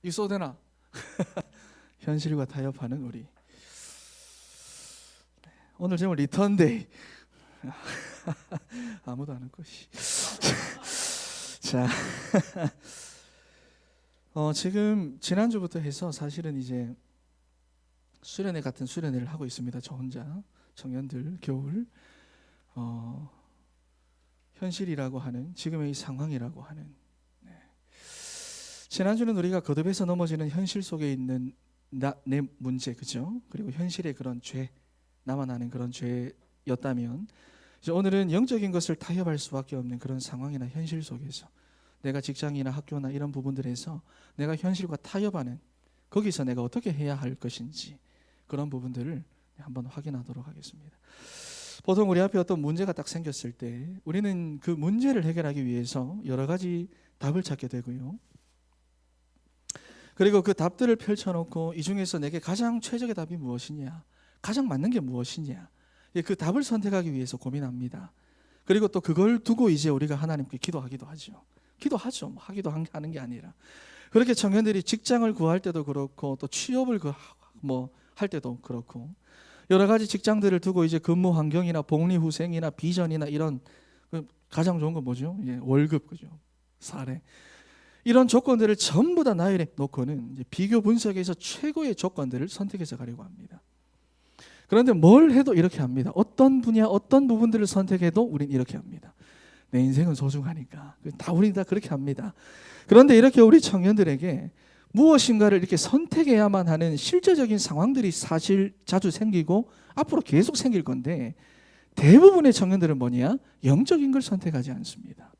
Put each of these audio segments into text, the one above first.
있어도 되나? 현실과 타협하는 우리. 오늘 제목 리턴데이. 아무도 안 할 것이. 자, 지금 지난주부터 해서 사실은 이제 수련회 같은 수련회를 하고 있습니다. 저 혼자 청년들 겨울 현실이라고 하는 지금의 이 상황이라고 하는. 지난주는 우리가 거듭해서 넘어지는 현실 속에 있는 내 문제, 그죠? 그리고 현실의 그런 죄, 나만 아는 그런 죄였다면, 이제 오늘은 영적인 것을 타협할 수밖에 없는 그런 상황이나 현실 속에서 내가 직장이나 학교나 이런 부분들에서 내가 현실과 타협하는, 거기서 내가 어떻게 해야 할 것인지 그런 부분들을 한번 확인하도록 하겠습니다. 보통 우리 앞에 어떤 문제가 딱 생겼을 때 우리는 그 문제를 해결하기 위해서 여러 가지 답을 찾게 되고요. 그리고 그 답들을 펼쳐놓고 이 중에서 내게 가장 최적의 답이 무엇이냐, 가장 맞는 게 무엇이냐, 그 답을 선택하기 위해서 고민합니다. 그리고 또 그걸 두고 이제 우리가 하나님께 기도하기도 하죠. 기도하죠. 하기도 하는 게 아니라. 그렇게 청년들이 직장을 구할 때도 그렇고 또 취업을 할 때도 그렇고 여러 가지 직장들을 두고 이제 근무 환경이나 복리후생이나 비전이나 이런 가장 좋은 건 뭐죠? 월급, 그죠? 사례. 이런 조건들을 전부 다 나열해 놓고는 이제 비교 분석에서 최고의 조건들을 선택해서 가려고 합니다. 그런데 뭘 해도 이렇게 합니다. 어떤 분야, 어떤 부분들을 선택해도 우린 이렇게 합니다. 내 인생은 소중하니까. 우리 다 그렇게 합니다. 그런데 이렇게 우리 청년들에게 무엇인가를 이렇게 선택해야만 하는 실제적인 상황들이 사실 자주 생기고 앞으로 계속 생길 건데, 대부분의 청년들은 뭐냐? 영적인 걸 선택하지 않습니다.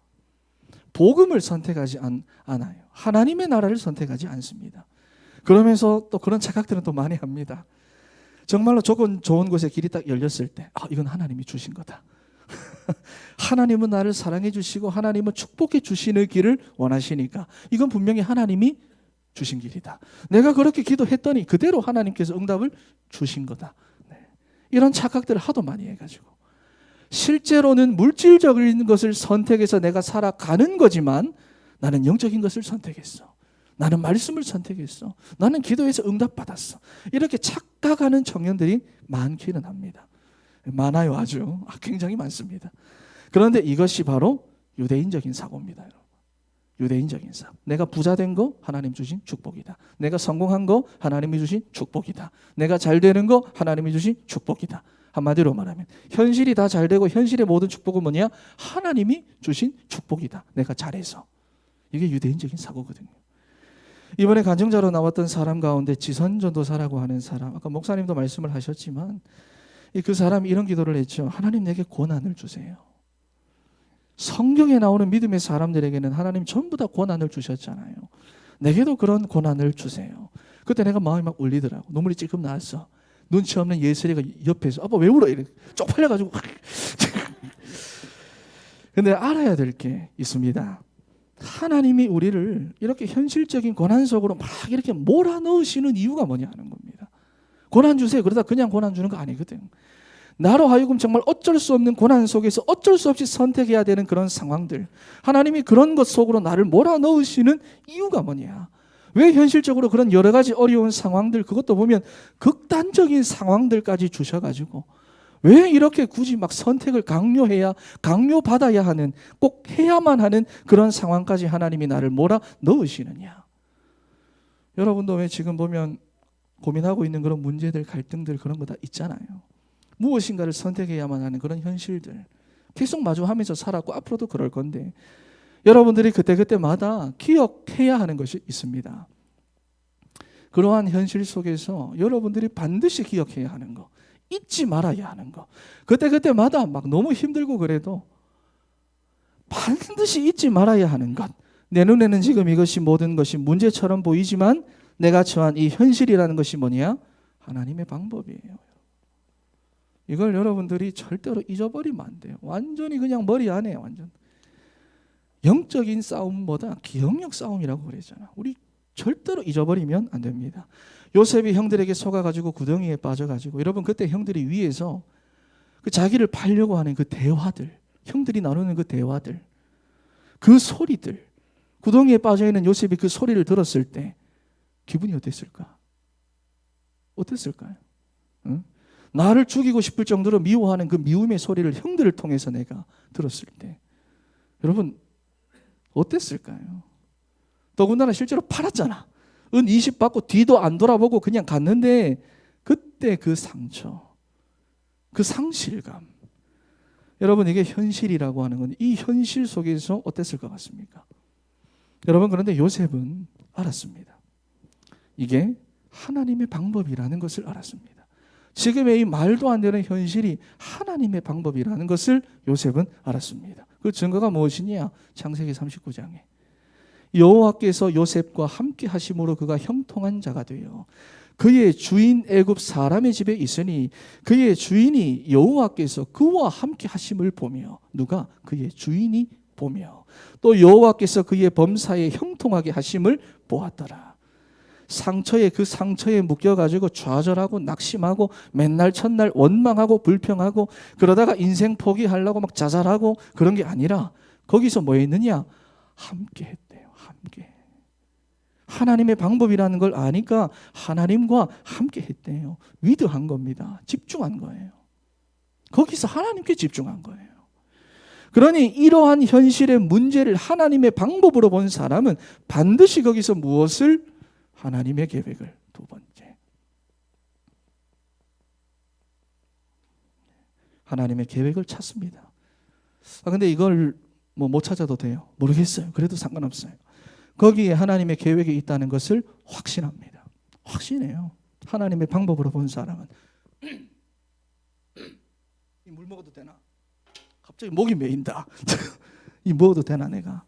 복음을 선택하지 않아요. 하나님의 나라를 선택하지 않습니다. 그러면서 또 그런 착각들은 또 많이 합니다. 정말로 조건 좋은 곳에 길이 딱 열렸을 때 이건 하나님이 주신 거다. 하나님은 나를 사랑해 주시고 하나님은 축복해 주시는 길을 원하시니까 이건 분명히 하나님이 주신 길이다. 내가 그렇게 기도했더니 그대로 하나님께서 응답을 주신 거다. 이런 착각들을 하도 많이 해가지고 실제로는 물질적인 것을 선택해서 내가 살아가는 거지만 나는 영적인 것을 선택했어. 나는 말씀을 선택했어. 나는 기도해서 응답받았어. 이렇게 착각하는 청년들이 많기는 합니다. 많아요. 아주 굉장히 많습니다. 그런데 이것이 바로 유대인적인 사고입니다. 여러분. 유대인적인 사고. 내가 부자 된 거 하나님 주신 축복이다. 내가 성공한 거 하나님이 주신 축복이다. 내가 잘 되는 거 하나님이 주신 축복이다. 한마디로 말하면 현실이 다 잘 되고 현실의 모든 축복은 뭐냐? 하나님이 주신 축복이다. 내가 잘해서. 이게 유대인적인 사고거든요. 이번에 간증자로 나왔던 사람 가운데 지선전도사라고 하는 사람, 아까 목사님도 말씀을 하셨지만 그 사람이 이런 기도를 했죠. 하나님 내게 고난을 주세요. 성경에 나오는 믿음의 사람들에게는 하나님 전부 다 고난을 주셨잖아요. 내게도 그런 고난을 주세요. 그때 내가 마음이 막 울리더라고. 눈물이 찔끔 나왔어. 눈치 없는 예슬이가 옆에서 아빠 왜 울어? 이렇게 쪽팔려가지고. 근데 알아야 될 게 있습니다. 하나님이 우리를 이렇게 현실적인 고난 속으로 막 이렇게 몰아넣으시는 이유가 뭐냐 하는 겁니다. 고난 주세요. 그러다 그냥 고난 주는 거 아니거든. 나로 하여금 정말 어쩔 수 없는 고난 속에서 어쩔 수 없이 선택해야 되는 그런 상황들, 하나님이 그런 것 속으로 나를 몰아넣으시는 이유가 뭐냐. 왜 현실적으로 그런 여러 가지 어려운 상황들, 그것도 보면 극단적인 상황들까지 주셔가지고 왜 이렇게 굳이 막 선택을 강요받아야 하는, 꼭 해야만 하는 그런 상황까지 하나님이 나를 몰아넣으시느냐. 여러분도 왜 지금 보면 고민하고 있는 그런 문제들, 갈등들, 그런 거 다 있잖아요. 무엇인가를 선택해야만 하는 그런 현실들 계속 마주하면서 살았고 앞으로도 그럴 건데, 여러분들이 그때그때마다 기억해야 하는 것이 있습니다. 그러한 현실 속에서 여러분들이 반드시 기억해야 하는 거, 잊지 말아야 하는 거, 그때그때마다 막 너무 힘들고 그래도 반드시 잊지 말아야 하는 것. 내 눈에는 지금 이것이 모든 것이 문제처럼 보이지만 내가 처한 이 현실이라는 것이 뭐냐? 하나님의 방법이에요. 이걸 여러분들이 절대로 잊어버리면 안 돼요. 완전히 그냥 머리 안에 완전. 영적인 싸움보다 기억력 싸움이라고 그랬잖아. 우리 절대로 잊어버리면 안 됩니다. 요셉이 형들에게 속아가지고 구덩이에 빠져가지고, 여러분 그때 형들이 위에서 그 자기를 팔려고 하는 그 대화들, 형들이 나누는 그 대화들, 그 소리들, 구덩이에 빠져있는 요셉이 그 소리를 들었을 때 기분이 어땠을까? 어땠을까요? 응? 나를 죽이고 싶을 정도로 미워하는 그 미움의 소리를 형들을 통해서 내가 들었을 때 여러분 어땠을까요? 더군다나 실제로 팔았잖아. 은 20 받고 뒤도 안 돌아보고 그냥 갔는데 그때 그 상처, 그 상실감. 여러분 이게 현실이라고 하는 건 이 현실 속에서 어땠을 것 같습니까? 여러분 그런데 요셉은 알았습니다. 이게 하나님의 방법이라는 것을 알았습니다. 지금의 이 말도 안 되는 현실이 하나님의 방법이라는 것을 요셉은 알았습니다. 그 증거가 무엇이냐? 창세기 39장에 여호와께서 요셉과 함께 하심으로 그가 형통한 자가 되어 그의 주인 애굽 사람의 집에 있으니 그의 주인이 여호와께서 그와 함께 하심을 보며 누가? 그의 주인이 보며 또 여호와께서 그의 범사에 형통하게 하심을 보았더라. 상처에 그 상처에 묶여가지고 좌절하고 낙심하고 맨날 첫날 원망하고 불평하고 그러다가 인생 포기하려고 막 자살하고 그런 게 아니라 거기서 뭐 했느냐? 함께 했대요. 함께. 하나님의 방법이라는 걸 아니까 하나님과 함께 했대요. 위드한 겁니다. 집중한 거예요. 거기서 하나님께 집중한 거예요. 그러니 이러한 현실의 문제를 하나님의 방법으로 본 사람은 반드시 거기서 무엇을? 하나님의 계획을 두 번째. 하나님의 계획을 찾습니다. 근데 이걸 못 찾아도 돼요. 모르겠어요. 그래도 상관없어요. 거기에 하나님의 계획이 있다는 것을 확신합니다. 확신해요. 하나님의 방법으로 본 사람은. 이 물 먹어도 되나? 갑자기 목이 메인다. 이 먹어도 되나 내가?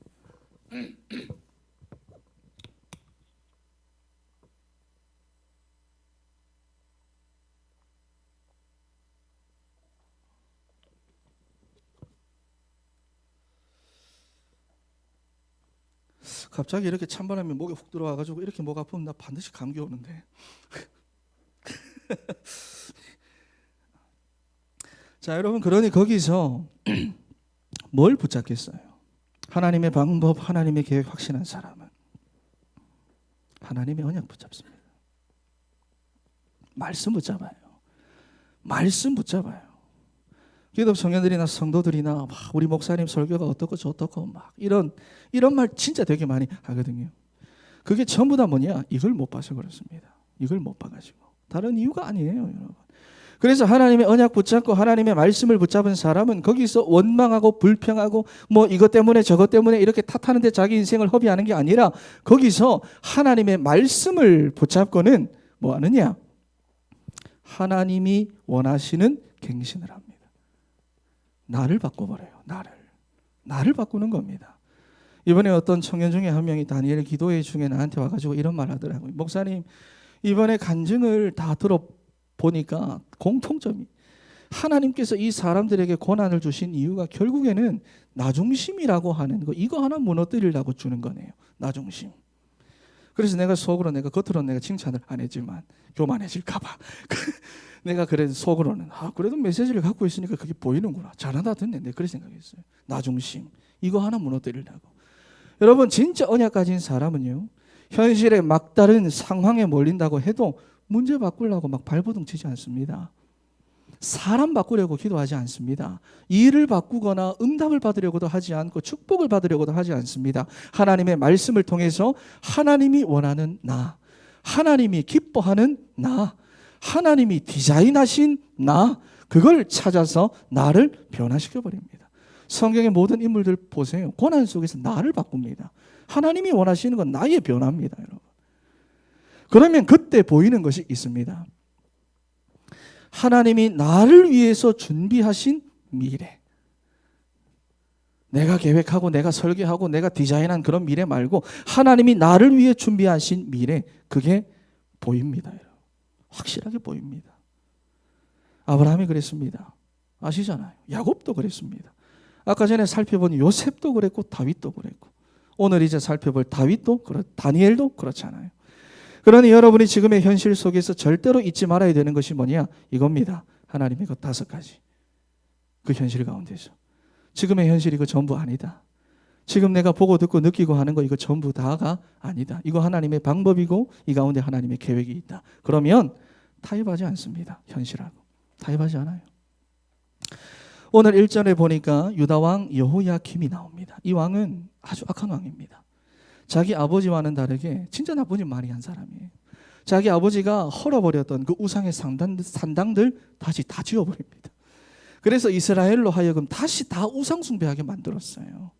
갑자기 이렇게 찬바람이 목에 훅 들어와가지고 이렇게 목 아프면 나 반드시 감기 오는데. 자, 여러분 그러니 거기서 뭘 붙잡겠어요? 하나님의 방법, 하나님의 계획 확신한 사람은 하나님의 언약 붙잡습니다. 말씀 붙잡아요. 말씀 붙잡아요. 기독 청년들이나 성도들이나 우리 목사님 설교가 어떻고 저떻고 막 이런 말 진짜 되게 많이 하거든요. 그게 전부 다 뭐냐? 이걸 못 봐서 그렇습니다. 이걸 못 봐가지고 다른 이유가 아니에요, 여러분. 그래서 하나님의 언약 붙잡고 하나님의 말씀을 붙잡은 사람은 거기서 원망하고 불평하고 뭐 이것 때문에 저것 때문에 이렇게 탓하는데 자기 인생을 허비하는 게 아니라 거기서 하나님의 말씀을 붙잡고는 뭐 하느냐? 하나님이 원하시는 갱신을 합니다. 나를 바꿔버려요. 나를 바꾸는 겁니다. 이번에 어떤 청년 중에 한 명이 다니엘 기도회 중에 나한테 와가지고 이런 말 하더라고요. 목사님, 이번에 간증을 다 들어보니까 공통점이 하나님께서 이 사람들에게 고난을 주신 이유가 결국에는 나중심이라고 하는 거, 이거 하나 무너뜨리려고 주는 거네요. 나중심. 그래서 내가 속으로, 내가 겉으로는 내가 칭찬을 안 했지만 교만해질까 봐 내가 그래도 속으로는 그래도 메시지를 갖고 있으니까 그게 보이는구나. 잘하다 듣네. 내가 그렇게 생각했어요. 나중심. 이거 하나 무너뜨리려고. 여러분 진짜 언약 가진 사람은요. 현실에 막다른 상황에 몰린다고 해도 문제 바꾸려고 막 발버둥 치지 않습니다. 사람 바꾸려고 기도하지 않습니다. 일을 바꾸거나 응답을 받으려고도 하지 않고 축복을 받으려고도 하지 않습니다. 하나님의 말씀을 통해서 하나님이 원하는 나, 하나님이 기뻐하는 나, 하나님이 디자인하신 나, 그걸 찾아서 나를 변화시켜버립니다. 성경의 모든 인물들 보세요. 고난 속에서 나를 바꿉니다. 하나님이 원하시는 건 나의 변화입니다, 여러분. 그러면 그때 보이는 것이 있습니다. 하나님이 나를 위해서 준비하신 미래. 내가 계획하고 내가 설계하고 내가 디자인한 그런 미래 말고 하나님이 나를 위해 준비하신 미래, 그게 보입니다, 여러분. 확실하게 보입니다. 아브라함이 그랬습니다. 아시잖아요. 야곱도 그랬습니다. 아까 전에 살펴본 요셉도 그랬고 다윗도 그랬고 오늘 이제 살펴볼 다윗도 다니엘도 그렇잖아요. 그러니 여러분이 지금의 현실 속에서 절대로 잊지 말아야 되는 것이 뭐냐? 이겁니다. 하나님의 것 5가지. 그 현실 가운데서 지금의 현실이 그 전부 아니다. 지금 내가 보고 듣고 느끼고 하는 거 이거 전부 다가 아니다. 이거 하나님의 방법이고 이 가운데 하나님의 계획이 있다. 그러면 타협하지 않습니다. 현실하고. 타협하지 않아요. 오늘 1절에 보니까 유다왕 여호야김이 나옵니다. 이 왕은 아주 악한 왕입니다. 자기 아버지와는 다르게 진짜 나쁜 짓 많이 한 사람이에요. 자기 아버지가 헐어버렸던 그 우상의 산당들 다시 다 지워버립니다. 그래서 이스라엘로 하여금 다시 다 우상 숭배하게 만들었어요.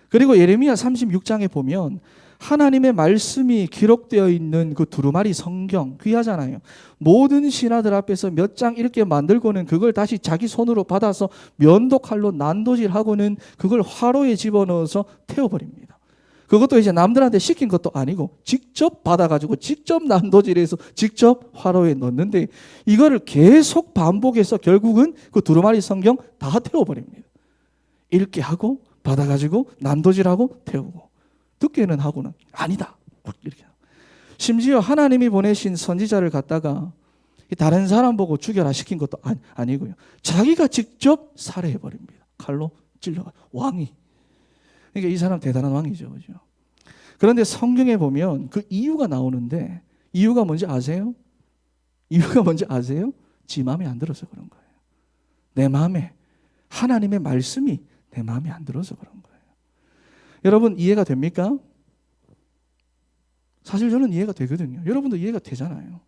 그리고 예레미야 36장에 보면 하나님의 말씀이 기록되어 있는 그 두루마리 성경 귀하잖아요. 모든 신하들 앞에서 몇 장 이렇게 만들고는 그걸 다시 자기 손으로 받아서 면도칼로 난도질하고는 그걸 화로에 집어넣어서 태워버립니다. 그것도 이제 남들한테 시킨 것도 아니고 직접 받아가지고 직접 난도질해서 직접 화로에 넣는데 이거를 계속 반복해서 결국은 그 두루마리 성경 다 태워버립니다. 읽게 하고 받아가지고 난도질하고 태우고 듣게는 하고는 아니다. 이렇게. 심지어 하나님이 보내신 선지자를 갖다가 다른 사람 보고 죽여라 시킨 것도 아니고요. 자기가 직접 살해해버립니다. 칼로 찔러가 왕이. 그러니까 이 사람 대단한 왕이죠. 그죠? 그런데 성경에 보면 그 이유가 나오는데 이유가 뭔지 아세요? 이유가 뭔지 아세요? 지 마음에 안 들어서 그런 거예요. 내 마음에 하나님의 말씀이 내 마음에 안 들어서 그런 거예요. 여러분 이해가 됩니까? 사실 저는 이해가 되거든요. 여러분도 이해가 되잖아요.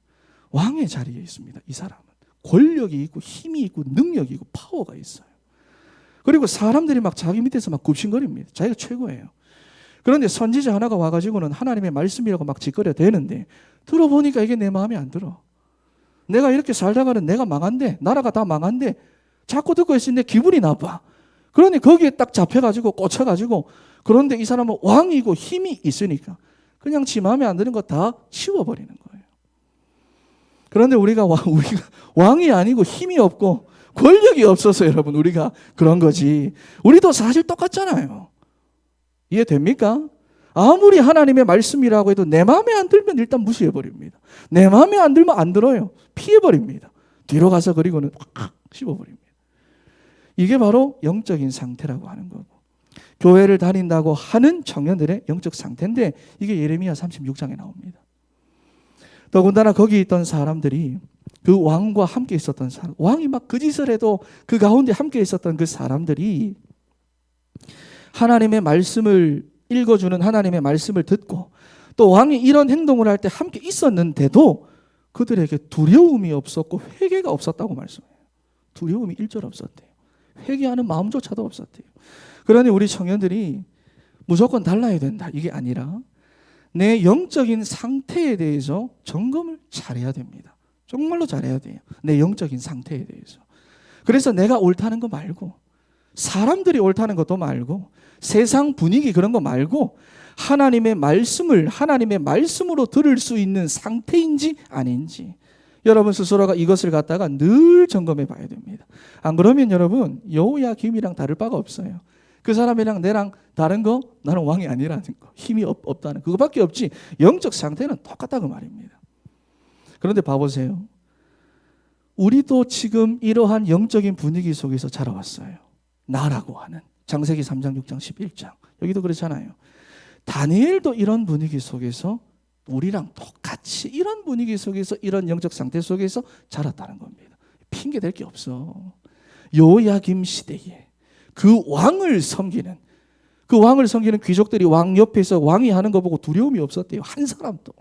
왕의 자리에 있습니다. 이 사람은 권력이 있고 힘이 있고 능력이 있고 파워가 있어요. 그리고 사람들이 막 자기 밑에서 막 굽신거립니다. 자기가 최고예요. 그런데 선지자 하나가 와가지고는 하나님의 말씀이라고 막 짓거려 대는데 들어보니까 이게 내 마음에 안 들어. 내가 이렇게 살다가는 내가 망한데 나라가 다 망한데 자꾸 듣고 있으니 기분이 나빠. 그러니 거기에 딱 잡혀가지고 꽂혀가지고 그런데 이 사람은 왕이고 힘이 있으니까 그냥 지 마음에 안 드는 거 다 치워버리는 거예요. 그런데 우리가 왕이 아니고 힘이 없고 권력이 없어서 여러분 우리가 그런 거지. 우리도 사실 똑같잖아요. 이해됩니까? 아무리 하나님의 말씀이라고 해도 내 마음에 안 들면 일단 무시해버립니다. 내 마음에 안 들면 안 들어요. 피해버립니다. 뒤로 가서 그리고는 확 씹어버립니다. 이게 바로 영적인 상태라고 하는 거고 교회를 다닌다고 하는 청년들의 영적 상태인데 이게 예레미야 36장에 나옵니다. 더군다나 거기 있던 사람들이 그 왕과 함께 있었던 사람, 왕이 막 그 짓을 해도 그 가운데 함께 있었던 그 사람들이 하나님의 말씀을 읽어주는 하나님의 말씀을 듣고 또 왕이 이런 행동을 할 때 함께 있었는데도 그들에게 두려움이 없었고 회개가 없었다고 말씀해요. 두려움이 일절 없었대요. 회개하는 마음조차도 없었대요. 그러니 우리 청년들이 무조건 달라야 된다 이게 아니라 내 영적인 상태에 대해서 점검을 잘해야 됩니다. 정말로 잘해야 돼요. 내 영적인 상태에 대해서. 그래서 내가 옳다는 거 말고 사람들이 옳다는 것도 말고 세상 분위기 그런 거 말고 하나님의 말씀을 하나님의 말씀으로 들을 수 있는 상태인지 아닌지 여러분 스스로가 이것을 갖다가 늘 점검해 봐야 됩니다. 안 그러면 여러분 여호야김이랑 다를 바가 없어요. 그 사람이랑 내랑 다른 거 나는 왕이 아니라는 거 힘이 없다는 그거밖에 없지 영적 상태는 똑같다고 말입니다. 그런데 봐보세요. 우리도 지금 이러한 영적인 분위기 속에서 자라왔어요. 나라고 하는 창세기 3장 6장 11장 여기도 그렇잖아요. 다니엘도 이런 분위기 속에서 우리랑 똑같이 이런 분위기 속에서 이런 영적 상태 속에서 자랐다는 겁니다. 핑계 댈 게 없어. 여호야김 시대에 그 왕을 섬기는 귀족들이 왕 옆에서 왕이 하는 거 보고 두려움이 없었대요. 한 사람도.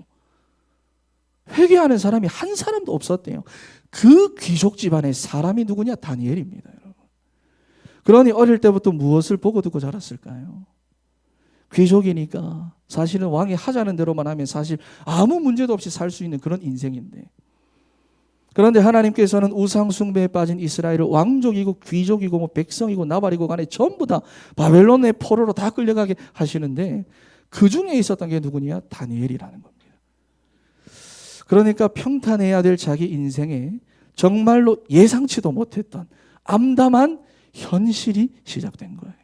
회개하는 사람이 한 사람도 없었대요. 그 귀족 집안의 사람이 누구냐? 다니엘입니다. 여러분. 그러니 어릴 때부터 무엇을 보고 듣고 자랐을까요? 귀족이니까 사실은 왕이 하자는 대로만 하면 사실 아무 문제도 없이 살 수 있는 그런 인생인데 그런데 하나님께서는 우상 숭배에 빠진 이스라엘을 왕족이고 귀족이고 뭐 백성이고 나발이고 간에 전부 다 바벨론의 포로로 다 끌려가게 하시는데 그 중에 있었던 게 누구냐? 다니엘이라는 겁니다. 그러니까 평탄해야 될 자기 인생에 정말로 예상치도 못했던 암담한 현실이 시작된 거예요.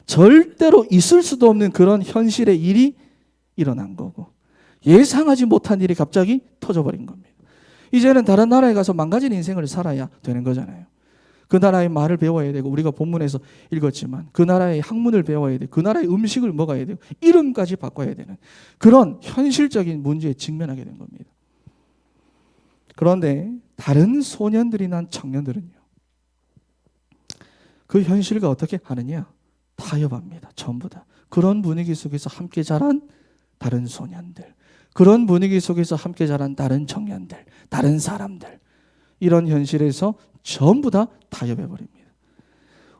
절대로 있을 수도 없는 그런 현실의 일이 일어난 거고 예상하지 못한 일이 갑자기 터져버린 겁니다. 이제는 다른 나라에 가서 망가진 인생을 살아야 되는 거잖아요. 그 나라의 말을 배워야 되고 우리가 본문에서 읽었지만 그 나라의 학문을 배워야 되고 그 나라의 음식을 먹어야 되고 이름까지 바꿔야 되는 그런 현실적인 문제에 직면하게 된 겁니다. 그런데 다른 소년들이나 청년들은요. 그 현실과 어떻게 하느냐? 타협합니다. 전부 다. 그런 분위기 속에서 함께 자란 다른 소년들, 그런 분위기 속에서 함께 자란 다른 청년들, 다른 사람들, 이런 현실에서 전부 다 타협해버립니다.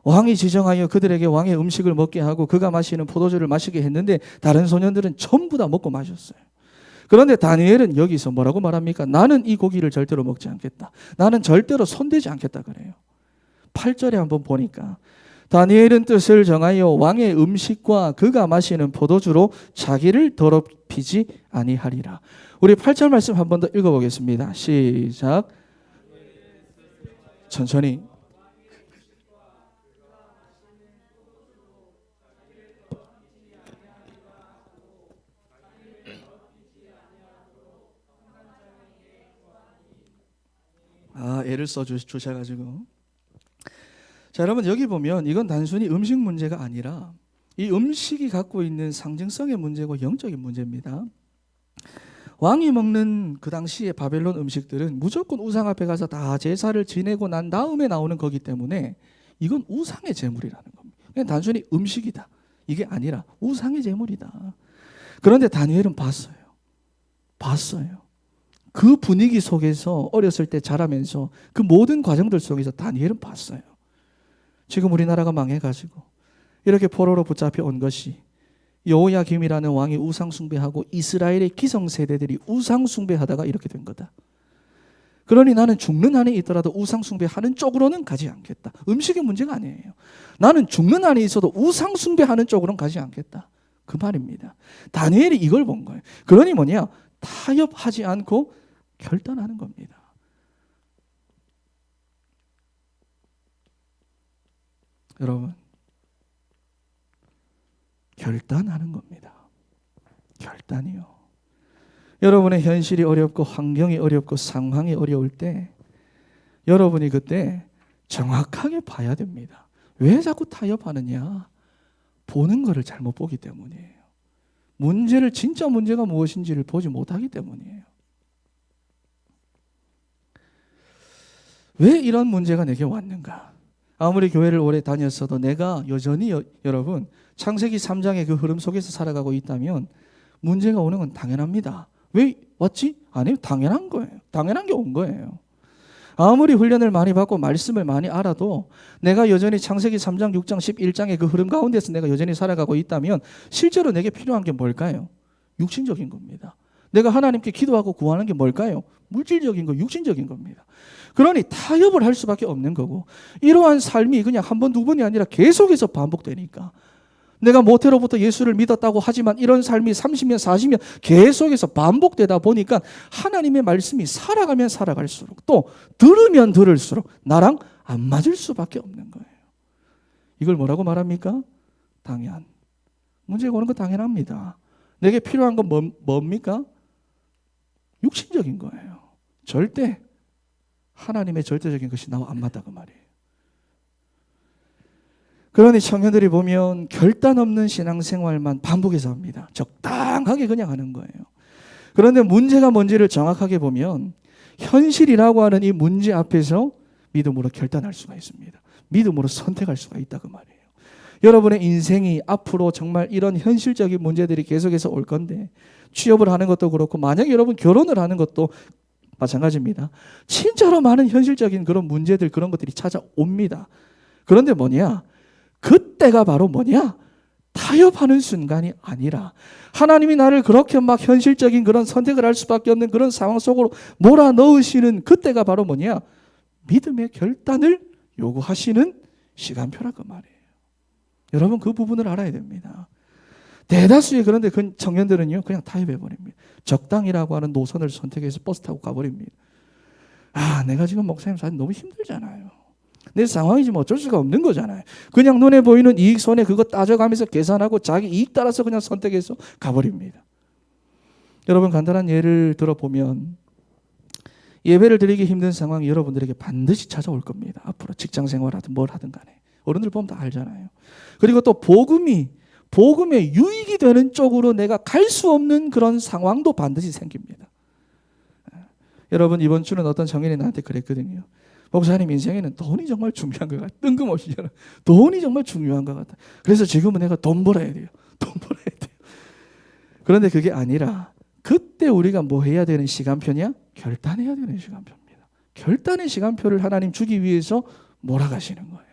왕이 지정하여 그들에게 왕의 음식을 먹게 하고 그가 마시는 포도주를 마시게 했는데 다른 소년들은 전부 다 먹고 마셨어요. 그런데 다니엘은 여기서 뭐라고 말합니까? 나는 이 고기를 절대로 먹지 않겠다. 나는 절대로 손대지 않겠다 그래요. 8절에 한번 보니까 다니엘은 뜻을 정하여 왕의 음식과 그가 마시는 포도주로 자기를 더럽히지 아니하리라. 우리 8절 말씀 한 번 더 읽어보겠습니다. 시작. 천천히. 애를 써주셔가지고. 자, 여러분 여기 보면 이건 단순히 음식 문제가 아니라 이 음식이 갖고 있는 상징성의 문제고 영적인 문제입니다. 왕이 먹는 그 당시의 바벨론 음식들은 무조건 우상 앞에 가서 다 제사를 지내고 난 다음에 나오는 거기 때문에 이건 우상의 제물이라는 겁니다. 그냥 단순히 음식이다 이게 아니라 우상의 제물이다. 그런데 다니엘은 봤어요. 그 분위기 속에서 어렸을 때 자라면서 그 모든 과정들 속에서 다니엘은 봤어요. 지금 우리나라가 망해가지고 이렇게 포로로 붙잡혀 온 것이 여호야김이라는 왕이 우상 숭배하고 이스라엘의 기성세대들이 우상 숭배하다가 이렇게 된 거다. 그러니 나는 죽는 한이 있더라도 우상 숭배하는 쪽으로는 가지 않겠다. 음식의 문제가 아니에요. 나는 죽는 한이 있어도 우상 숭배하는 쪽으로는 가지 않겠다. 그 말입니다. 다니엘이 이걸 본 거예요. 그러니 뭐냐? 타협하지 않고 결단하는 겁니다. 여러분, 결단하는 겁니다. 결단이요. 여러분의 현실이 어렵고 환경이 어렵고 상황이 어려울 때 여러분이 그때 정확하게 봐야 됩니다. 왜 자꾸 타협하느냐? 보는 것을 잘못 보기 때문이에요. 문제를 진짜 문제가 무엇인지를 보지 못하기 때문이에요. 왜 이런 문제가 내게 왔는가? 아무리 교회를 오래 다녔어도 내가 여전히 여러분 창세기 3장의 그 흐름 속에서 살아가고 있다면 문제가 오는 건 당연합니다. 왜 왔지? 아니요, 당연한 거예요. 당연한 게 온 거예요. 아무리 훈련을 많이 받고 말씀을 많이 알아도 내가 여전히 창세기 3장, 6장, 11장의 그 흐름 가운데서 내가 여전히 살아가고 있다면 실제로 내게 필요한 게 뭘까요? 육신적인 겁니다. 내가 하나님께 기도하고 구하는 게 뭘까요? 물질적인 거, 육신적인 겁니다. 그러니 타협을 할 수밖에 없는 거고 이러한 삶이 그냥 한 번, 두 번이 아니라 계속해서 반복되니까 내가 모태로부터 예수를 믿었다고 하지만 이런 삶이 30년, 40년 계속해서 반복되다 보니까 하나님의 말씀이 살아가면 살아갈수록 또 들으면 들을수록 나랑 안 맞을 수밖에 없는 거예요. 이걸 뭐라고 말합니까? 당연. 문제가 오는 건 당연합니다. 내게 필요한 건 뭡니까? 육신적인 거예요. 절대 하나님의 절대적인 것이 나와 안 맞다 그 말이에요. 그러니 청년들이 보면 결단 없는 신앙생활만 반복해서 합니다. 적당하게 그냥 하는 거예요. 그런데 문제가 뭔지를 정확하게 보면 현실이라고 하는 이 문제 앞에서 믿음으로 결단할 수가 있습니다. 믿음으로 선택할 수가 있다 그 말이에요. 여러분의 인생이 앞으로 정말 이런 현실적인 문제들이 계속해서 올 건데 취업을 하는 것도 그렇고 만약에 여러분 결혼을 하는 것도 마찬가지입니다. 진짜로 많은 현실적인 그런 문제들 그런 것들이 찾아옵니다. 그런데 뭐냐? 그때가 바로 뭐냐? 타협하는 순간이 아니라 하나님이 나를 그렇게 막 현실적인 그런 선택을 할 수밖에 없는 그런 상황 속으로 몰아넣으시는 그때가 바로 뭐냐? 믿음의 결단을 요구하시는 시간표라 그 말이에요. 여러분 그 부분을 알아야 됩니다. 대다수의 그런데 그 청년들은요 그냥 타협해버립니다. 적당이라고 하는 노선을 선택해서 버스 타고 가버립니다. 내가 지금 목사님 사실 너무 힘들잖아요. 내 상황이지만 어쩔 수가 없는 거잖아요. 그냥 눈에 보이는 이익 손해 그거 따져가면서 계산하고 자기 이익 따라서 그냥 선택해서 가버립니다. 여러분 간단한 예를 들어보면 예배를 드리기 힘든 상황이 여러분들에게 반드시 찾아올 겁니다. 앞으로 직장 생활하든 뭘 하든 간에. 어른들 보면 다 알잖아요. 그리고 또 복음의 유익이 되는 쪽으로 내가 갈 수 없는 그런 상황도 반드시 생깁니다. 여러분, 이번 주는 어떤 청년이 나한테 그랬거든요. 목사님, 인생에는 돈이 정말 중요한 것 같아. 뜬금없이 돈이 정말 중요한 것 같아. 그래서 지금은 내가 돈 벌어야 돼요. 돈 벌어야 돼요. 그런데 그게 아니라 그때 우리가 뭐 해야 되는 시간표냐? 결단해야 되는 시간표입니다. 결단의 시간표를 하나님 주기 위해서 몰아가시는 거예요.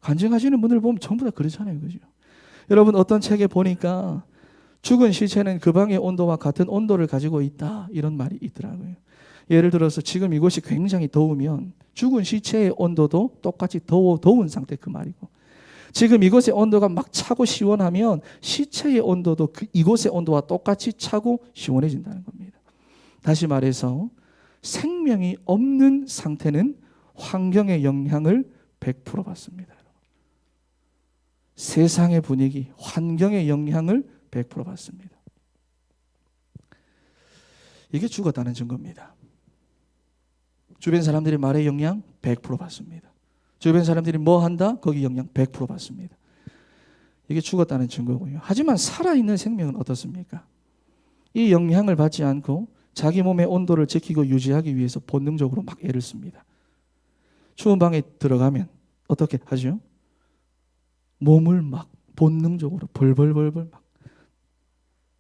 간증하시는 분들 보면 전부 다 그렇잖아요. 그죠? 여러분, 어떤 책에 보니까 죽은 시체는 그 방의 온도와 같은 온도를 가지고 있다, 이런 말이 있더라고요. 예를 들어서 지금 이곳이 굉장히 더우면 죽은 시체의 온도도 똑같이 더운 상태, 그 말이고, 지금 이곳의 온도가 막 차고 시원하면 시체의 온도도 이곳의 온도와 똑같이 차고 시원해진다는 겁니다. 다시 말해서 생명이 없는 상태는 환경의 영향을 100% 받습니다. 세상의 분위기, 환경의 영향을 100% 받습니다. 이게 죽었다는 증거입니다. 주변 사람들이 말의 영향 100% 받습니다. 주변 사람들이 뭐 한다? 거기 영향 100% 받습니다. 이게 죽었다는 증거고요. 하지만 살아있는 생명은 어떻습니까? 이 영향을 받지 않고 자기 몸의 온도를 지키고 유지하기 위해서 본능적으로 막 애를 씁니다. 추운 방에 들어가면 어떻게 하죠? 몸을 막 본능적으로 벌벌벌벌 막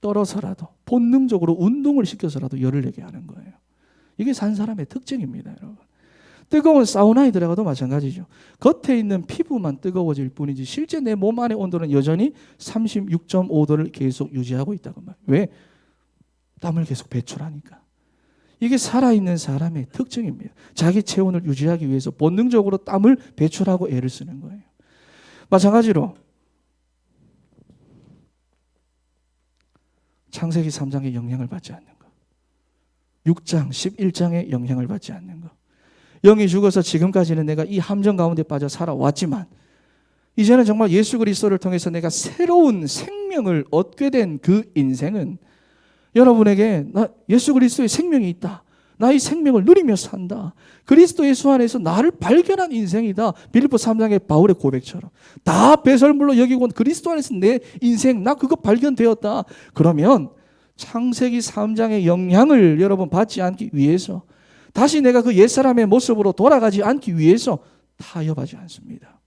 떨어서라도 본능적으로 운동을 시켜서라도 열을 내게 하는 거예요. 이게 산 사람의 특징입니다, 여러분. 뜨거운 사우나에 들어가도 마찬가지죠. 겉에 있는 피부만 뜨거워질 뿐이지 실제 내 몸 안의 온도는 여전히 36.5도를 계속 유지하고 있다고 말이에요. 왜? 땀을 계속 배출하니까. 이게 살아있는 사람의 특징입니다. 자기 체온을 유지하기 위해서 본능적으로 땀을 배출하고 애를 쓰는 거예요. 마찬가지로 창세기 3장의 영향을 받지 않는 것, 6장, 11장의 영향을 받지 않는 것. 영이 죽어서 지금까지는 내가 이 함정 가운데 빠져 살아왔지만 이제는 정말 예수 그리스도를 통해서 내가 새로운 생명을 얻게 된 그 인생은 여러분에게 나 예수 그리스도의 생명이 있다. 나 이 생명을 누리며 산다. 그리스도 예수 안에서 나를 발견한 인생이다. 빌립보 3장의 바울의 고백처럼 다 배설물로 여기고 그리스도 안에서 내 인생, 나 그거 발견되었다. 그러면 창세기 3장의 영향을 여러분 받지 않기 위해서, 다시 내가 그 옛사람의 모습으로 돌아가지 않기 위해서 타협하지 않습니다.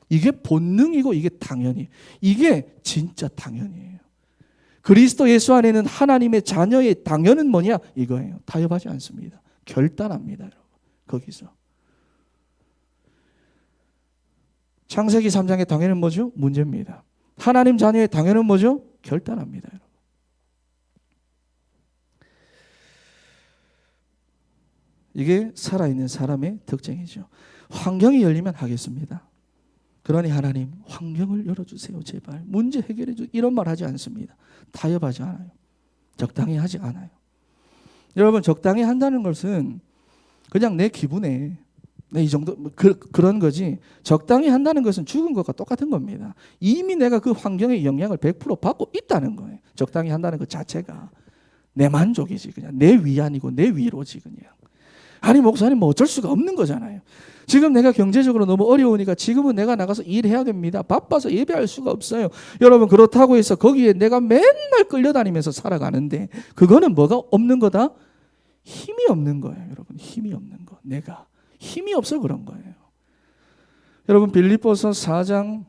이게 본능이고 이게 당연히, 이게 진짜 당연이에요. 그리스도 예수 안에는 하나님의 자녀의 당연은 뭐냐? 이거예요. 타협하지 않습니다. 결단합니다, 여러분. 거기서. 창세기 3장의 당연은 뭐죠? 문제입니다. 하나님 자녀의 당연은 뭐죠? 결단합니다, 여러분. 이게 살아있는 사람의 특징이죠. 환경이 열리면 하겠습니다. 그러니 하나님, 환경을 열어주세요, 제발. 문제 해결해 주세요. 이런 말 하지 않습니다. 타협하지 않아요. 적당히 하지 않아요. 여러분, 적당히 한다는 것은 그냥 내 기분에 이 정도 그런 거지, 적당히 한다는 것은 죽은 것과 똑같은 겁니다. 이미 내가 그 환경의 영향을 100% 받고 있다는 거예요. 적당히 한다는 것 자체가 내 만족이지, 그냥 내 위안이고 내 위로지 그냥. 아니 목사님, 뭐 어쩔 수가 없는 거잖아요. 지금 내가 경제적으로 너무 어려우니까 지금은 내가 나가서 일해야 됩니다. 바빠서 예배할 수가 없어요. 여러분, 그렇다고 해서 거기에 내가 맨날 끌려다니면서 살아가는데 그거는 뭐가 없는 거다? 힘이 없는 거예요. 여러분, 힘이 없는 거. 내가 힘이 없어 그런 거예요. 여러분, 빌립보서 4장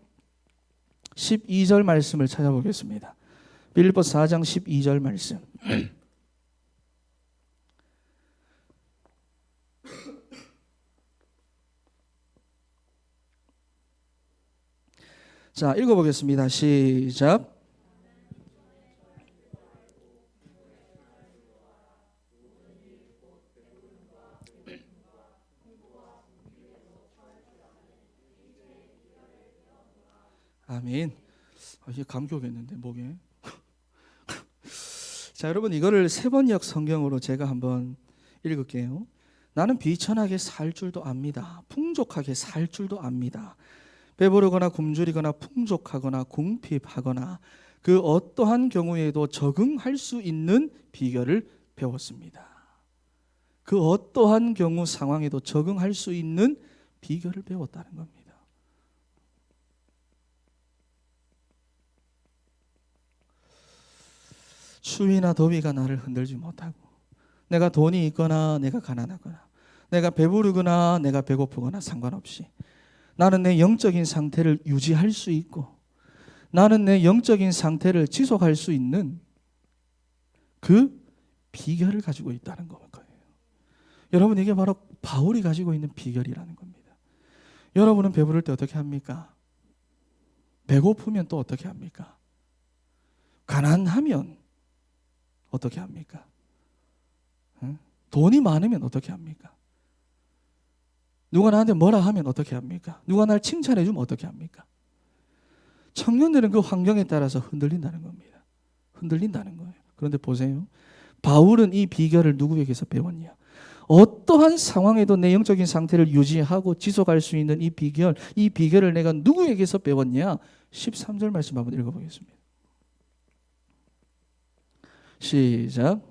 12절 말씀을 찾아보겠습니다. 빌립보서 4장 12절 말씀. 자, 읽어보겠습니다. 시작. 아멘. 이게 감격했는데 목에. 자, 여러분, 이거를 3번역 성경으로 제가 한번 읽을게요. 나는 비천하게 살 줄도 압니다. 풍족하게 살 줄도 압니다. 배부르거나 굶주리거나 풍족하거나 궁핍하거나 그 어떠한 경우에도 적응할 수 있는 비결을 배웠습니다. 그 어떠한 경우 상황에도 적응할 수 있는 비결을 배웠다는 겁니다. 추위나 더위가 나를 흔들지 못하고, 내가 돈이 있거나 내가 가난하거나, 내가 배부르거나 내가 배고프거나 상관없이 나는 내 영적인 상태를 유지할 수 있고, 나는 내 영적인 상태를 지속할 수 있는 그 비결을 가지고 있다는 거예요. 여러분, 이게 바로 바울이 가지고 있는 비결이라는 겁니다. 여러분은 배부를 때 어떻게 합니까? 배고프면 또 어떻게 합니까? 가난하면 어떻게 합니까? 돈이 많으면 어떻게 합니까? 누가 나한테 뭐라 하면 어떻게 합니까? 누가 날 칭찬해 주면 어떻게 합니까? 청년들은 그 환경에 따라서 흔들린다는 겁니다. 흔들린다는 거예요. 그런데 보세요. 바울은 이 비결을 누구에게서 배웠냐? 어떠한 상황에도 내 영적인 상태를 유지하고 지속할 수 있는 이 비결을 내가 누구에게서 배웠냐? 13절 말씀 한번 읽어보겠습니다. 시작.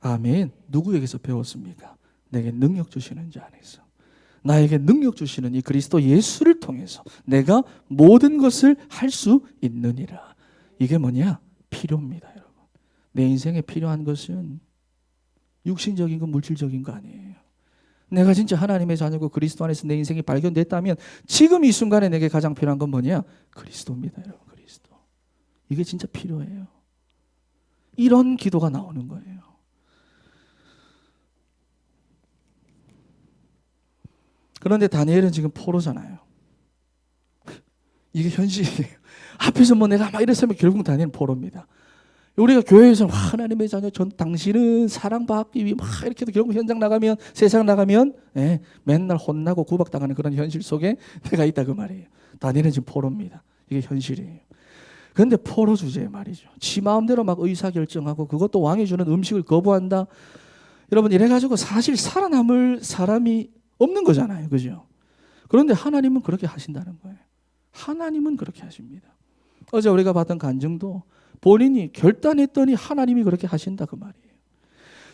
아멘. 누구에게서 배웠습니까? 내게 능력 주시는 자 안에서. 나에게 능력 주시는 이 그리스도 예수를 통해서 내가 모든 것을 할 수 있느니라. 이게 뭐냐? 필요입니다, 여러분. 내 인생에 필요한 것은 육신적인 거, 물질적인 거 아니에요. 내가 진짜 하나님의 자녀고 그리스도 안에서 내 인생이 발견됐다면 지금 이 순간에 내게 가장 필요한 건 뭐냐? 그리스도입니다, 여러분. 그리스도. 이게 진짜 필요해요. 이런 기도가 나오는 거예요. 그런데 다니엘은 지금 포로잖아요. 이게 현실이에요. 앞에서 뭐 내가 막 이랬으면 결국 다니엘은 포로입니다. 우리가 교회에서 하나님의 자녀, 당신은 사랑받기 위해 막 이렇게 해도 결국 현장 나가면, 세상 나가면 맨날 혼나고 구박당하는 그런 현실 속에 내가 있다 그 말이에요. 다니엘은 지금 포로입니다. 이게 현실이에요. 그런데 포로 주제에 말이죠. 지 마음대로 막 의사결정하고 그것도 왕이 주는 음식을 거부한다. 여러분, 이래가지고 사실 살아남을 사람이 없는 거잖아요. 그죠? 그런데 하나님은 그렇게 하신다는 거예요. 하나님은 그렇게 하십니다. 어제 우리가 봤던 간증도 본인이 결단했더니 하나님이 그렇게 하신다 그 말이에요.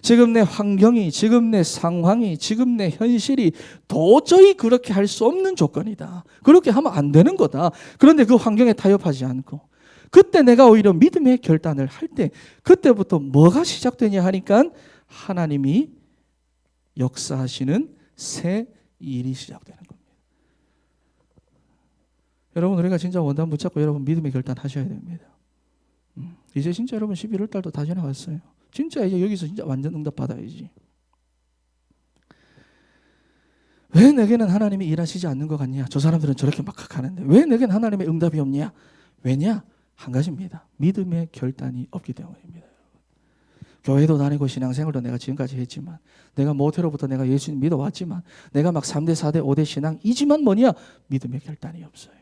지금 내 환경이, 지금 내 상황이, 지금 내 현실이 도저히 그렇게 할 수 없는 조건이다. 그렇게 하면 안 되는 거다. 그런데 그 환경에 타협하지 않고 그때 내가 오히려 믿음의 결단을 할 때 그때부터 뭐가 시작되냐 하니까 하나님이 역사하시는 새 일이 시작되는 겁니다. 여러분, 우리가 진짜 원단 붙잡고 여러분 믿음의 결단 하셔야 됩니다. 이제 진짜 여러분 11월 달도 다 지나갔어요. 진짜 이제 여기서 진짜 완전 응답 받아야지. 왜 내게는 하나님이 일하시지 않는 것 같냐? 저 사람들은 저렇게 막 하는데 왜 내게는 하나님의 응답이 없냐? 왜냐? 한 가지입니다. 믿음의 결단이 없기 때문입니다. 교회도 다니고 신앙생활도 내가 지금까지 했지만, 내가 모태로부터 내가 예수님 믿어왔지만, 내가 막 3대, 4대, 5대 신앙이지만 뭐냐? 믿음의 결단이 없어요.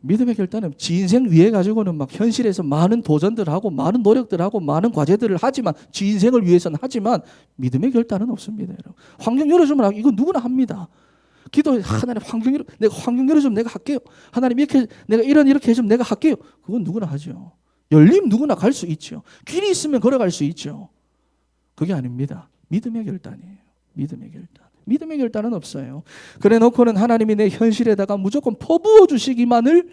믿음의 결단은 지 인생 위해 가지고는 막 현실에서 많은 도전들을 하고 많은 노력들을 하고 많은 과제들을 하지만, 지 인생을 위해서는 하지만 믿음의 결단은 없습니다. 여러분. 환경 열어주면 이거 누구나 합니다. 기도, 하나님 내가 환경 열어주면 내가 할게요. 하나님 내가 이렇게 해주면 내가 할게요. 그건 누구나 하죠. 열림 누구나 갈 수 있죠. 길이 있으면 걸어갈 수 있죠. 그게 아닙니다. 믿음의 결단이에요. 믿음의 결단. 믿음의 결단은 없어요. 그래 놓고는 하나님이 내 현실에다가 무조건 퍼부어 주시기만을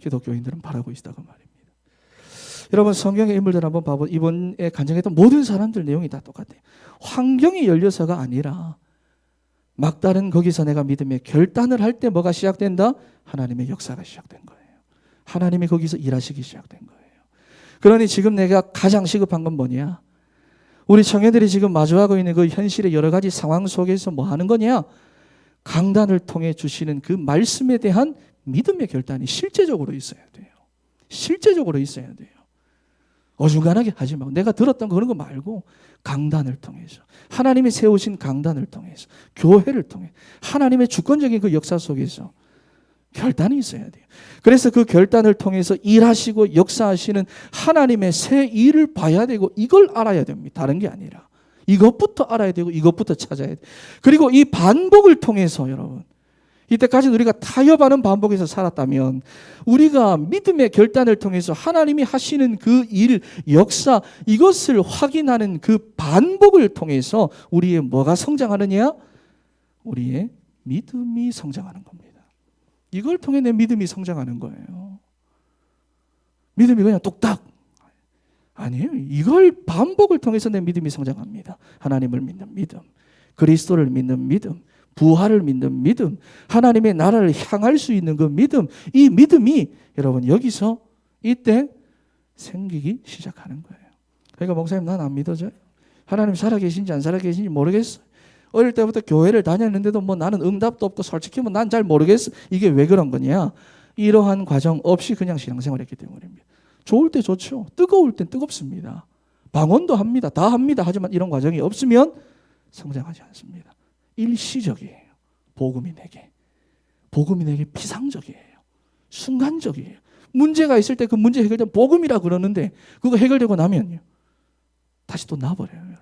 기독교인들은 바라고 있다고 말입니다. 여러분, 성경의 인물들 한번 봐보. 이번에 간증했던 모든 사람들 내용이 다 똑같아요. 환경이 열려서가 아니라 막다른 거기서 내가 믿음의 결단을 할 때 뭐가 시작된다? 하나님의 역사가 시작된 거예요. 하나님이 거기서 일하시기 시작된 거예요. 그러니 지금 내가 가장 시급한 건 뭐냐? 우리 청년들이 지금 마주하고 있는 그 현실의 여러 가지 상황 속에서 뭐 하는 거냐? 강단을 통해 주시는 그 말씀에 대한 믿음의 결단이 실제적으로 있어야 돼요. 실제적으로 있어야 돼요. 어중간하게 하지 말고 내가 들었던 그런 거 말고 강단을 통해서, 하나님이 세우신 강단을 통해서, 교회를 통해 하나님의 주권적인 그 역사 속에서 결단이 있어야 돼요. 그래서 그 결단을 통해서 일하시고 역사하시는 하나님의 새 일을 봐야 되고 이걸 알아야 됩니다. 다른 게 아니라 이것부터 알아야 되고 이것부터 찾아야 돼요. 그리고 이 반복을 통해서 여러분, 이때까지 우리가 타협하는 반복에서 살았다면 우리가 믿음의 결단을 통해서 하나님이 하시는 그 일, 역사, 이것을 확인하는 그 반복을 통해서 우리의 뭐가 성장하느냐? 우리의 믿음이 성장하는 겁니다. 이걸 통해 내 믿음이 성장하는 거예요. 믿음이 그냥 뚝딱. 아니에요. 이걸 반복을 통해서 내 믿음이 성장합니다. 하나님을 믿는 믿음, 그리스도를 믿는 믿음, 부활을 믿는 믿음, 하나님의 나라를 향할 수 있는 그 믿음, 이 믿음이 여러분 여기서 이때 생기기 시작하는 거예요. 그러니까 목사님 난 안 믿어져요. 하나님 살아계신지 안 살아계신지 모르겠어요. 어릴 때부터 교회를 다녔는데도 뭐 나는 응답도 없고 솔직히 뭐 난 잘 모르겠어. 이게 왜 그런 거냐? 이러한 과정 없이 그냥 신앙생활했기 때문입니다. 좋을 때 좋죠. 뜨거울 땐 뜨겁습니다. 방언도 합니다. 다 합니다. 하지만 이런 과정이 없으면 성장하지 않습니다. 일시적이에요. 복음이 내게 피상적이에요. 순간적이에요. 문제가 있을 때 그 문제 해결되면 복음이라 그러는데 그거 해결되고 나면요 다시 또 나버려요. 여러분.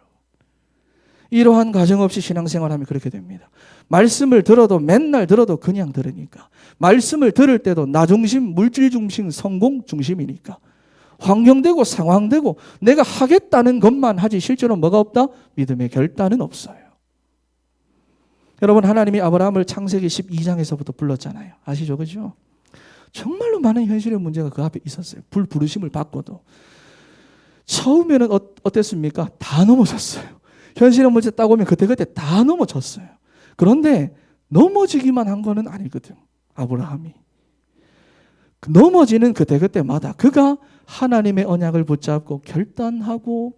이러한 과정 없이 신앙생활하면 그렇게 됩니다. 말씀을 들어도 맨날 들어도 그냥 들으니까, 말씀을 들을 때도 나 중심, 물질 중심, 성공 중심이니까 환경되고 상황되고 내가 하겠다는 것만 하지 실제로 뭐가 없다? 믿음의 결단은 없어요. 여러분 하나님이 아브라함을 창세기 12장에서부터 불렀잖아요. 아시죠? 그죠? 정말로 많은 현실의 문제가 그 앞에 있었어요. 부르심을 받고도. 처음에는 어땠습니까? 다 넘어졌어요. 현실의 문제 딱 오면 그때그때 다 넘어졌어요. 그런데 넘어지기만 한 거는 아니거든. 아브라함이. 넘어지는 그때그때마다 그가 하나님의 언약을 붙잡고 결단하고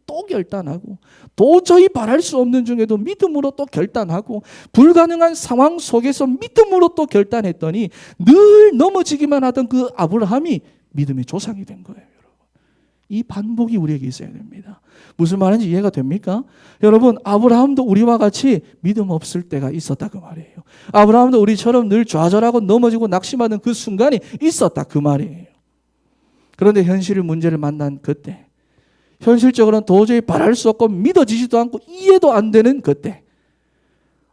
또 결단하고 도저히 바랄 수 없는 중에도 믿음으로 또 결단하고 불가능한 상황 속에서 믿음으로 또 결단했더니 늘 넘어지기만 하던 그 아브라함이 믿음의 조상이 된 거예요. 이 반복이 우리에게 있어야 됩니다. 무슨 말인지 이해가 됩니까? 여러분 아브라함도 우리와 같이 믿음 없을 때가 있었다 그 말이에요. 아브라함도 우리처럼 늘 좌절하고 넘어지고 낙심하는 그 순간이 있었다 그 말이에요. 그런데 현실의 문제를 만난 그때, 현실적으로는 도저히 바랄 수 없고 믿어지지도 않고 이해도 안 되는 그때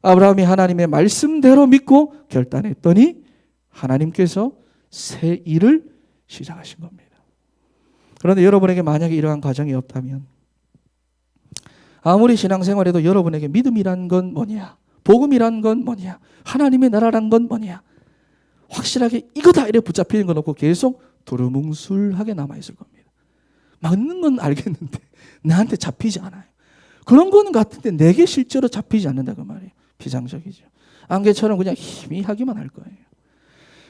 아브라함이 하나님의 말씀대로 믿고 결단했더니 하나님께서 새 일을 시작하신 겁니다. 그런데 여러분에게 만약에 이러한 과정이 없다면 아무리 신앙생활해도 여러분에게 믿음이란 건 뭐냐? 복음이란 건 뭐냐? 하나님의 나라란 건 뭐냐? 확실하게 이거다 이래 붙잡히는 건 없고 계속 두루뭉술하게 남아있을 겁니다. 맞는 건 알겠는데 나한테 잡히지 않아요. 그런 거는 같은데 내게 실제로 잡히지 않는다 그 말이에요. 비상적이죠. 안개처럼 그냥 희미하기만 할 거예요.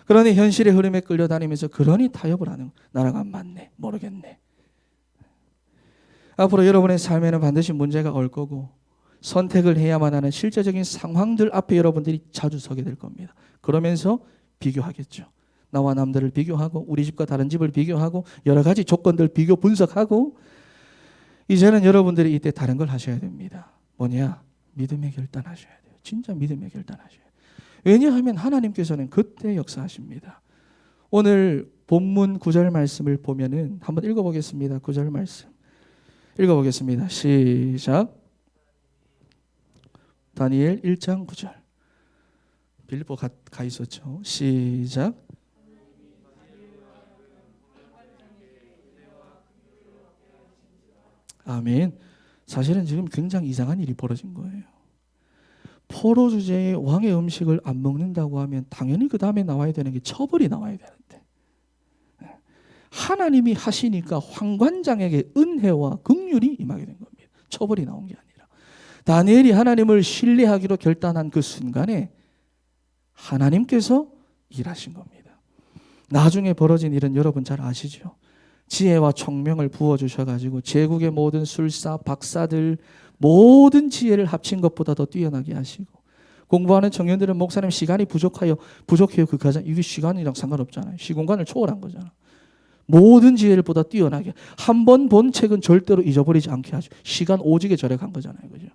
그러니 현실의 흐름에 끌려다니면서 그러니 타협을 하는 나라가 안 맞네, 모르겠네. 앞으로 여러분의 삶에는 반드시 문제가 올 거고 선택을 해야만 하는 실제적인 상황들 앞에 여러분들이 자주 서게 될 겁니다. 그러면서 비교하겠죠. 나와 남들을 비교하고 우리 집과 다른 집을 비교하고 여러 가지 조건들 비교 분석하고 이제는 여러분들이 이때 다른 걸 하셔야 됩니다. 뭐냐? 믿음의 결단하셔야 돼요. 진짜 믿음의 결단하셔야 돼요. 왜냐하면 하나님께서는 그때 역사하십니다. 오늘 본문 9절 말씀을 보면은 한번 읽어보겠습니다. 9절 말씀 읽어보겠습니다. 시작. 다니엘 1장 9절. 빌립보 가 있었죠. 시작. 아멘. 사실은 지금 굉장히 이상한 일이 벌어진 거예요. 포로 주제의 왕의 음식을 안 먹는다고 하면 당연히 그 다음에 나와야 되는 게 처벌이 나와야 되는데 하나님이 하시니까 황관장에게 은혜와 긍휼이 임하게 된 겁니다. 처벌이 나온 게 아니라 다니엘이 하나님을 신뢰하기로 결단한 그 순간에 하나님께서 일하신 겁니다. 나중에 벌어진 일은 여러분 잘 아시죠? 지혜와 총명을 부어주셔가지고 제국의 모든 술사, 박사들 모든 지혜를 합친 것보다 더 뛰어나게 하시고 공부하는 청년들은 목사님 시간이 부족해요. 그 과정 이게 시간이랑 상관없잖아요. 시공간을 초월한 거잖아. 모든 지혜를 보다 뛰어나게 한 번 본 책은 절대로 잊어버리지 않게 하죠. 시간 오지게 절약한 거잖아요. 그죠?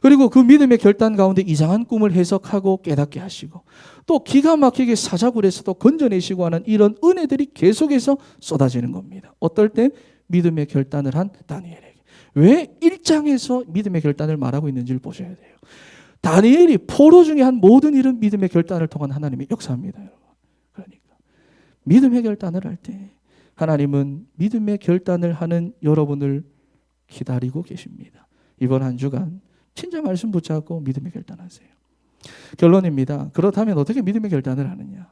그리고 그 믿음의 결단 가운데 이상한 꿈을 해석하고 깨닫게 하시고 또 기가 막히게 사자굴에서도 건져내시고 하는 이런 은혜들이 계속해서 쏟아지는 겁니다. 어떨 때? 믿음의 결단을 한 다니엘에게. 왜 1장에서 믿음의 결단을 말하고 있는지를 보셔야 돼요. 다니엘이 포로 중에 한 모든 일은 믿음의 결단을 통한 하나님의 역사입니다, 여러분. 그러니까 믿음의 결단을 할 때 하나님은 믿음의 결단을 하는 여러분을 기다리고 계십니다. 이번 한 주간 진짜 말씀 붙잡고 믿음의 결단하세요. 결론입니다. 그렇다면 어떻게 믿음의 결단을 하느냐?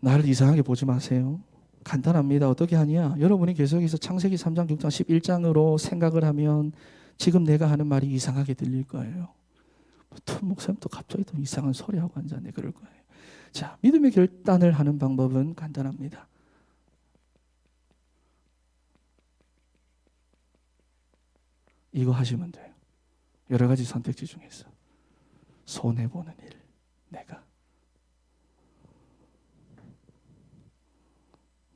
나를 이상하게 보지 마세요. 간단합니다. 어떻게 하냐? 여러분이 계속해서 창세기 3장, 6장, 11장으로 생각을 하면 지금 내가 하는 말이 이상하게 들릴 거예요. 목사님 또 갑자기 또 이상한 소리하고 앉았네, 그럴 거예요. 자, 믿음의 결단을 하는 방법은 간단합니다. 이거 하시면 돼요. 여러 가지 선택지 중에서 손해보는 일, 내가.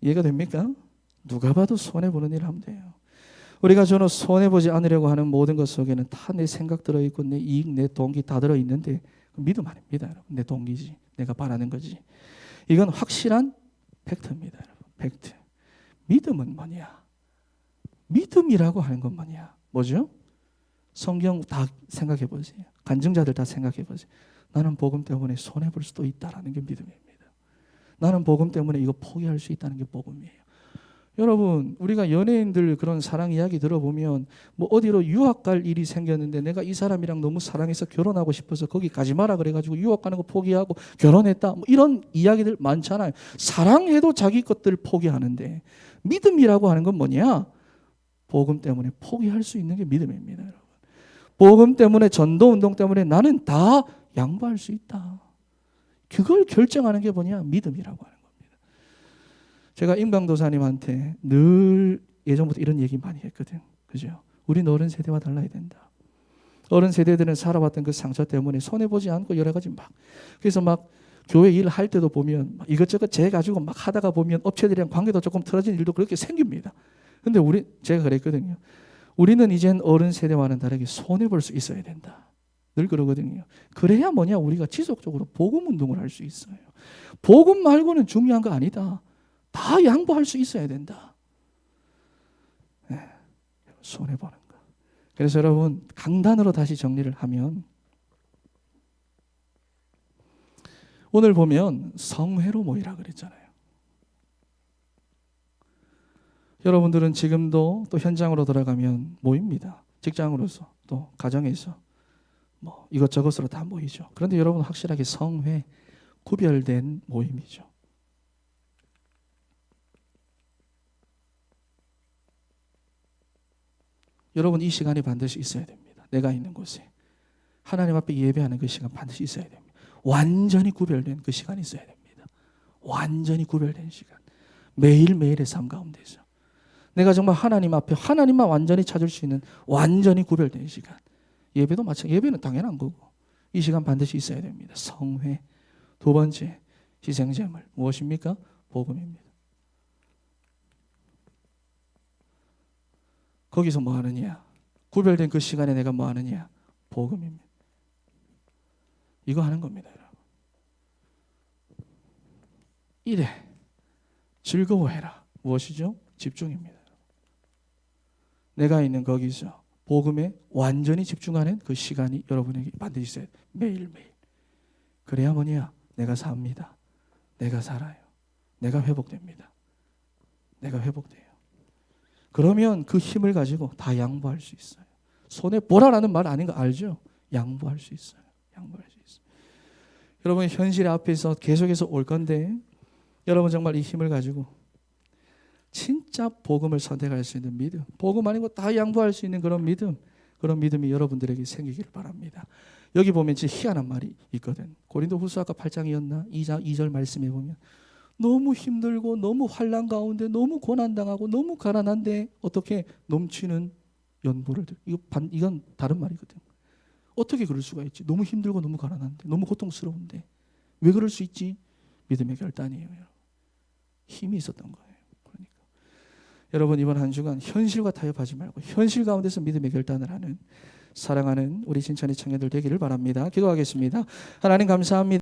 이해가 됩니까? 누가 봐도 손해보는 일 하면 돼요. 우리가 저는 손해보지 않으려고 하는 모든 것 속에는 다 내 생각 들어있고 내 이익, 내 동기 다 들어있는데 믿음 아닙니다, 여러분. 내 동기지, 내가 바라는 거지. 이건 확실한 팩트입니다, 여러분. 팩트. 믿음은 뭐냐? 믿음이라고 하는 건 뭐냐? 뭐죠? 성경 다 생각해 보세요. 간증자들 다 생각해 보세요. 나는 복음 때문에 손해볼 수도 있다라는 게 믿음입니다. 나는 복음 때문에 이거 포기할 수 있다는 게 복음이에요. 여러분, 우리가 연예인들 그런 사랑 이야기 들어보면 뭐 어디로 유학 갈 일이 생겼는데 내가 이 사람이랑 너무 사랑해서 결혼하고 싶어서 거기 가지 마라 그래가지고 유학 가는 거 포기하고 결혼했다, 뭐 이런 이야기들 많잖아요. 사랑해도 자기 것들 포기하는데 믿음이라고 하는 건 뭐냐? 복음 때문에 포기할 수 있는 게 믿음입니다, 여러분. 복음 때문에, 전도 운동 때문에 나는 다 양보할 수 있다. 그걸 결정하는 게 뭐냐? 믿음이라고 하는 겁니다. 제가 임강도사님한테 늘 예전부터 이런 얘기 많이 했거든. 그죠? 우린 어른 세대와 달라야 된다. 어른 세대들은 살아왔던 그 상처 때문에 손해보지 않고 여러 가지 그래서 교회 일 할 때도 보면 이것저것 재 가지고 하다가 보면 업체들이랑 관계도 조금 틀어진 일도 그렇게 생깁니다. 근데 제가 그랬거든요. 우리는 이젠 어른 세대와는 다르게 손해볼 수 있어야 된다. 늘 그러거든요. 그래야 뭐냐? 우리가 지속적으로 복음 운동을 할 수 있어요. 복음 말고는 중요한 거 아니다. 다 양보할 수 있어야 된다. 네, 손해보는 거. 그래서 여러분, 강단으로 다시 정리를 하면 오늘 보면 성회로 모이라 그랬잖아요. 여러분들은 지금도 또 현장으로 돌아가면 모입니다. 직장으로서 또 가정에서 이것저것으로 다 모이죠. 그런데 여러분 확실하게 성회, 구별된 모임이죠. 여러분 이 시간이 반드시 있어야 됩니다. 내가 있는 곳에 하나님 앞에 예배하는 그 시간 반드시 있어야 됩니다. 완전히 구별된 그 시간이 있어야 됩니다. 완전히 구별된 시간. 매일매일의 삶 가운데서 내가 정말 하나님 앞에 하나님만 완전히 찾을 수 있는 완전히 구별된 시간. 예배도 마찬가지. 예배는 당연한 거고 이 시간 반드시 있어야 됩니다. 성회. 두 번째, 희생제물. 무엇입니까? 복음입니다. 거기서 뭐 하느냐? 구별된 그 시간에 내가 뭐 하느냐? 복음입니다. 이거 하는 겁니다, 여러분. 이래 즐거워해라. 무엇이죠? 집중입니다. 내가 있는 거기서 복음에 완전히 집중하는 그 시간이 여러분에게 반드시 있어야 돼요. 매일매일. 그래야 뭐냐? 내가 삽니다. 내가 살아요. 내가 회복됩니다. 내가 회복돼요. 그러면 그 힘을 가지고 다 양보할 수 있어요. 손해보라라는 말 아닌 거 알죠? 양보할 수 있어요. 양보할 수 있어요. 여러분 현실 앞에서 계속해서 올 건데 여러분 정말 이 힘을 가지고 진짜 복음을 선택할 수 있는 믿음, 복음 아니고 다 양보할 수 있는 그런 믿음이 여러분들에게 생기기를 바랍니다. 여기 보면 진짜 희한한 말이 있거든. 고린도후서 아까 8장이었나? 2절 말씀에 보면 너무 힘들고 너무 환난 가운데 너무 고난당하고 너무 가난한데 어떻게 넘치는 연보를 이건 다른 말이거든. 어떻게 그럴 수가 있지? 너무 힘들고 너무 가난한데 너무 고통스러운데 왜 그럴 수 있지? 믿음의 결단이에요. 힘이 있었던 거예요. 그러니까 여러분 이번 한 주간 현실과 타협하지 말고 현실 가운데서 믿음의 결단을 하는 사랑하는 우리 진천의 청년들 되기를 바랍니다. 기도하겠습니다. 하나님 감사합니다.